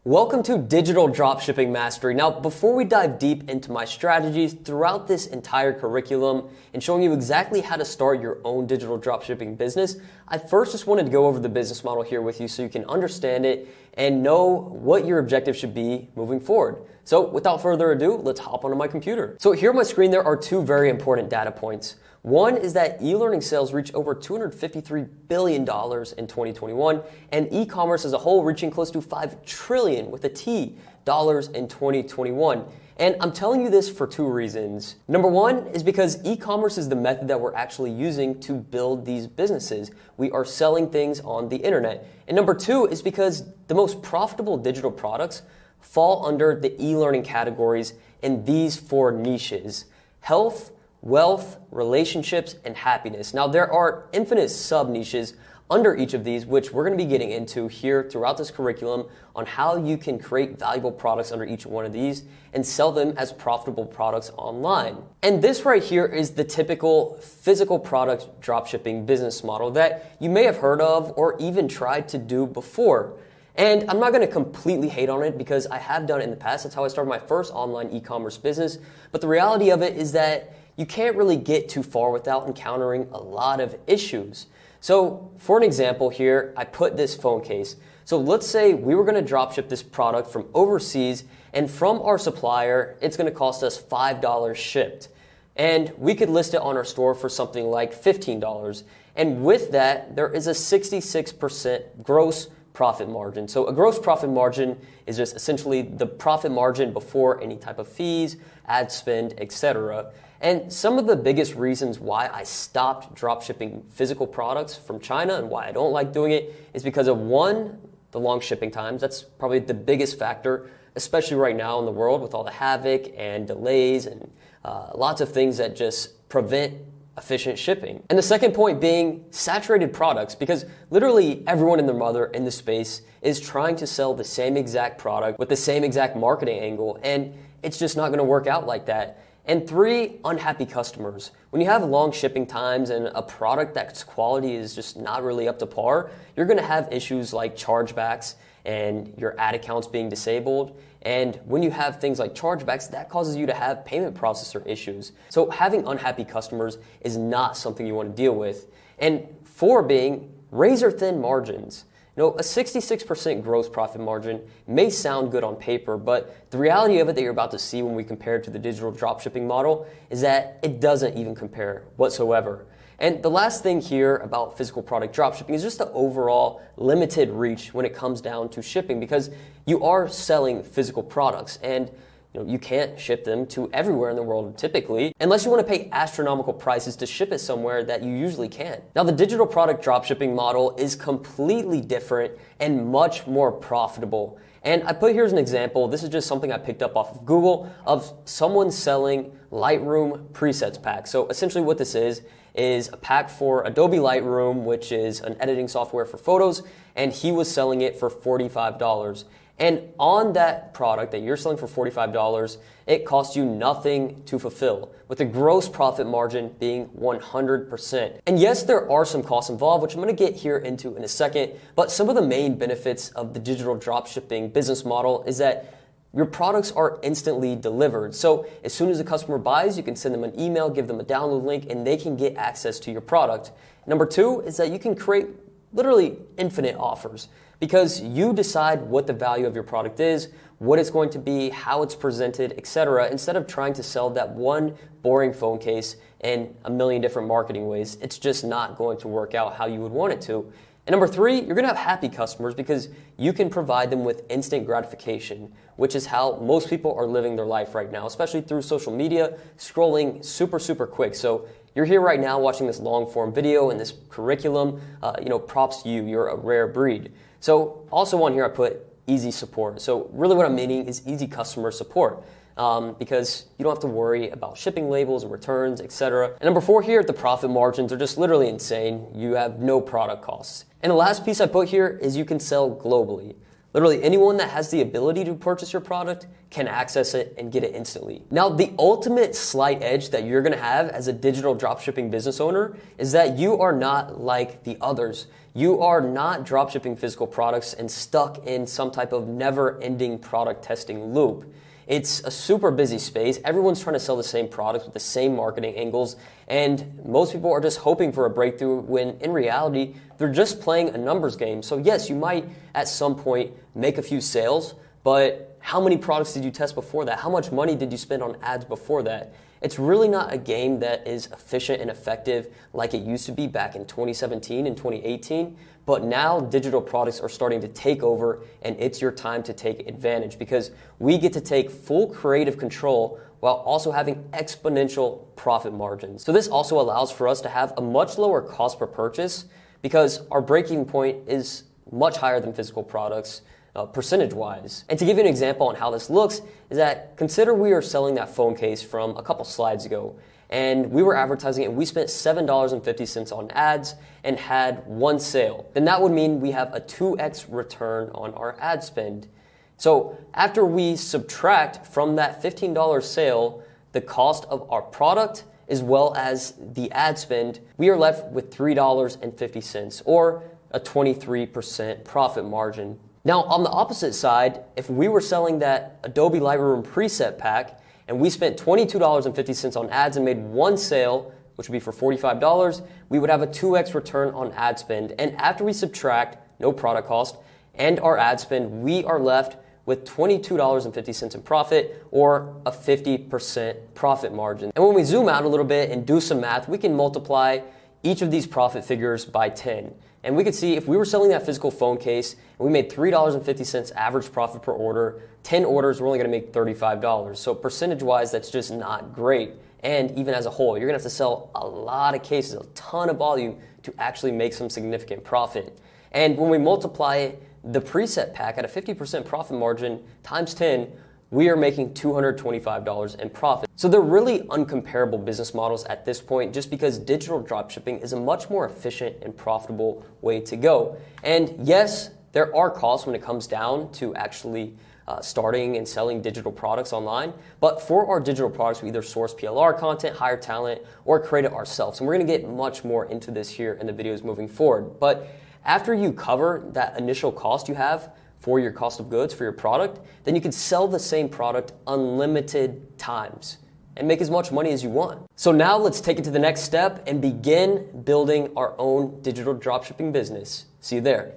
Welcome to Digital Dropshipping Mastery. Now, before we dive deep into my strategies throughout this entire curriculum and showing you exactly how to start your own digital dropshipping business, I first just wanted to go over the business model here with you so you can understand it and know what your objective should be moving forward. So without further ado, let's hop onto my computer. So here on my screen, there are two very important data points. One is that e-learning sales reached over $253 billion in 2021, and e-commerce as a whole reaching close to $5 trillion with a T dollars in 2021. And I'm telling you this for two reasons. Number one is because e-commerce is the method that we're actually using to build these businesses. We are selling things on the internet. And number two is because the most profitable digital products fall under the e-learning categories in these four niches: health, wealth, relationships, and happiness. Now, there are infinite sub-niches under each of these, which we're going to be getting into here throughout this curriculum on how you can create valuable products under each one of these and sell them as profitable products online. And this right here is the typical physical product dropshipping business model that you may have heard of or even tried to do before. And I'm not going to completely hate on it because I have done it in the past. That's how I started my first online e-commerce business. But the reality of it is that you can't really get too far without encountering a lot of issues. So for an example here, I put this phone case. So let's say we were going to drop ship this product from overseas, and from our supplier, it's going to cost us $5 shipped. And we could list it on our store for something like $15. And with that, there is a 66% gross profit margin. So a gross profit margin is just essentially the profit margin before any type of fees, ad spend, etc. And some of the biggest reasons why I stopped dropshipping physical products from China and why I don't like doing it is because of, one, the long shipping times. That's probably the biggest factor, especially right now in the world with all the havoc and delays and lots of things that just prevent efficient shipping. And the second point being saturated products, because literally everyone and their mother in the space is trying to sell the same exact product with the same exact marketing angle, and it's just not going to work out like that. And three, unhappy customers. When you have long shipping times and a product that's quality is just not really up to par, you're going to have issues like chargebacks and your ad accounts being disabled. And when you have things like chargebacks, that causes you to have payment processor issues. So having unhappy customers is not something you want to deal with. And four being razor thin margins. You know, a 66% gross profit margin may sound good on paper, but the reality of it that you're about to see when we compare it to the digital dropshipping model is that it doesn't even compare whatsoever. And the last thing here about physical product dropshipping is just the overall limited reach when it comes down to shipping, because you are selling physical products and you can't ship them to everywhere in the world typically, unless you want to pay astronomical prices to ship it somewhere that you usually can't. Now, the digital product dropshipping model is completely different and much more profitable. And I put here's an example. This is just something I picked up off of Google of someone selling Lightroom presets pack. So essentially what this is a pack for Adobe Lightroom, which is an editing software for photos, and he was selling it for $45. And on that product that you're selling for $45, it costs you nothing to fulfill, with a gross profit margin being 100%. And yes, there are some costs involved, which I'm going to get here into in a second, but some of the main benefits of the digital dropshipping business model is that your products are instantly delivered. So as soon as a customer buys, you can send them an email, give them a download link, and they can get access to your product. Number two is that you can create literally infinite offers, because you decide what the value of your product is, what it's going to be, how it's presented, etc. Instead of trying to sell that one boring phone case in a million different marketing ways, it's just not going to work out how you would want it to. And number three, you're going to have happy customers because you can provide them with instant gratification, which is how most people are living their life right now, especially through social media, scrolling super quick. So you're here right now watching this long form video and this curriculum, props to you, you're a rare breed. So also on here I put easy support. So really what I'm meaning is easy customer support. Because you don't have to worry about shipping labels and returns, etc. And number four here, the profit margins are just literally insane. You have no product costs. And the last piece I put here is you can sell globally. Literally anyone that has the ability to purchase your product can access it and get it instantly. Now, the ultimate slight edge that you're gonna have as a digital dropshipping business owner is that you are not like the others. you are not dropshipping physical products and stuck in some type of never-ending product testing loop. It's a super busy space. Everyone's trying to sell the same products with the same marketing angles, and most people are just hoping for a breakthrough when in reality, they're just playing a numbers game. So yes, you might at some point make a few sales, but how many products did you test before that? How much money did you spend on ads before that? It's really not a game that is efficient and effective like it used to be back in 2017 and 2018. But now digital products are starting to take over, and it's your time to take advantage because we get to take full creative control while also having exponential profit margins. So this also allows for us to have a much lower cost per purchase because our break-even point is much higher than physical products. Percentage-wise. And to give you an example on how this looks is that consider we are selling that phone case from a couple slides ago, and we were advertising it and we spent $7.50 on ads and had one sale. Then that would mean we have a 2x return on our ad spend. So after we subtract from that $15 sale the cost of our product as well as the ad spend, we are left with $3.50 or a 23% profit margin. Now, on the opposite side, if we were selling that Adobe Lightroom preset pack and we spent $22.50 on ads and made one sale, which would be for $45, we would have a 2x return on ad spend. And after we subtract no product cost and our ad spend, we are left with $22.50 in profit or a 50% profit margin. And when we zoom out a little bit and do some math, we can multiply each of these profit figures by 10. And we could see if we were selling that physical phone case and we made $3.50 average profit per order, 10 orders, we're only gonna make $35. So percentage-wise, that's just not great. And even as a whole, you're gonna have to sell a lot of cases, a ton of volume to actually make some significant profit. And when we multiply the preset pack at a 50% profit margin times 10, we are making $225 in profit. So they're really uncomparable business models at this point just because digital dropshipping is a much more efficient and profitable way to go. And yes, there are costs when it comes down to actually starting and selling digital products online. But for our digital products, we either source PLR content, hire talent, or create it ourselves. And we're gonna get much more into this here in the videos moving forward. But after you cover that initial cost you have for your cost of goods for your product, then you can sell the same product unlimited times and make as much money as you want. So now let's take it to the next step and begin building our own digital dropshipping business. See you there.